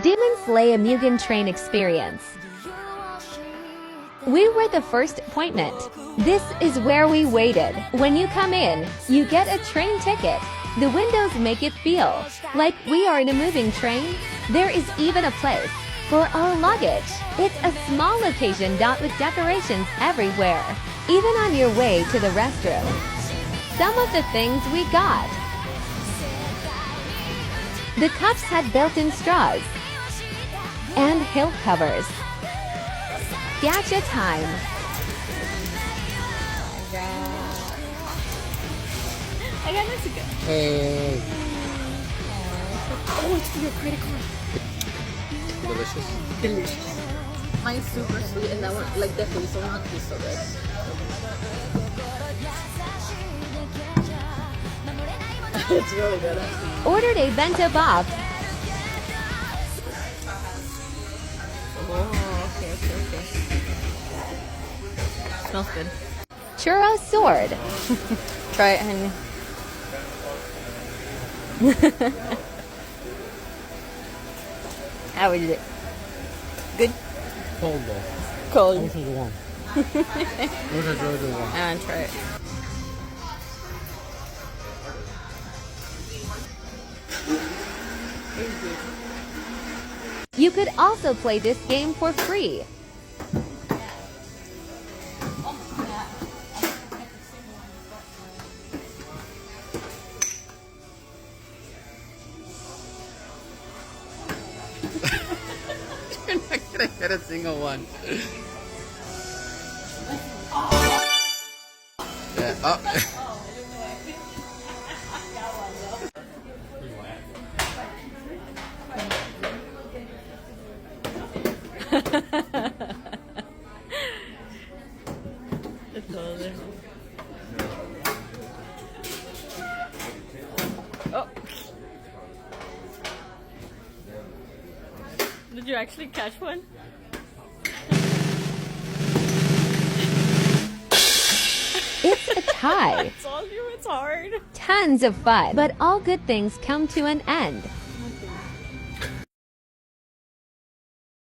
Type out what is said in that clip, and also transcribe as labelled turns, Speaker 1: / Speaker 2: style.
Speaker 1: Demon Slay a Mugen train experience. We were the first appointment. This is where we waited. When you come in, you get a train ticket. The windows make it feel like we are in a moving train. There is even a place for our luggage. It's a small location with decorations everywhere, even on your way to the restroom. Some of the things we got. The cups had built-in straws and hilt covers. Gacha time.
Speaker 2: I got Mexico.
Speaker 3: Hey.
Speaker 2: Oh, it's for your credit card.
Speaker 3: Delicious.
Speaker 2: Delicious. Mine's super sweet, and that one, like, definitely, so not to be so good. It's really good.
Speaker 1: Ordered a bento box.
Speaker 2: Oh, okay. Smells good.
Speaker 1: Churro sword.
Speaker 2: Try it, honey. How is it? Good?
Speaker 3: Cold though. I
Speaker 2: Cold.
Speaker 3: wish it was warm. I wish it was really warm.
Speaker 2: And try it.
Speaker 1: You could also play this game for free.
Speaker 3: You're not gonna get a single one. Yeah. Oh.
Speaker 2: Oh. Did you actually catch one?
Speaker 1: It's a tie.
Speaker 2: I told you it's hard.
Speaker 1: Tons of fun, but all good things come to an end.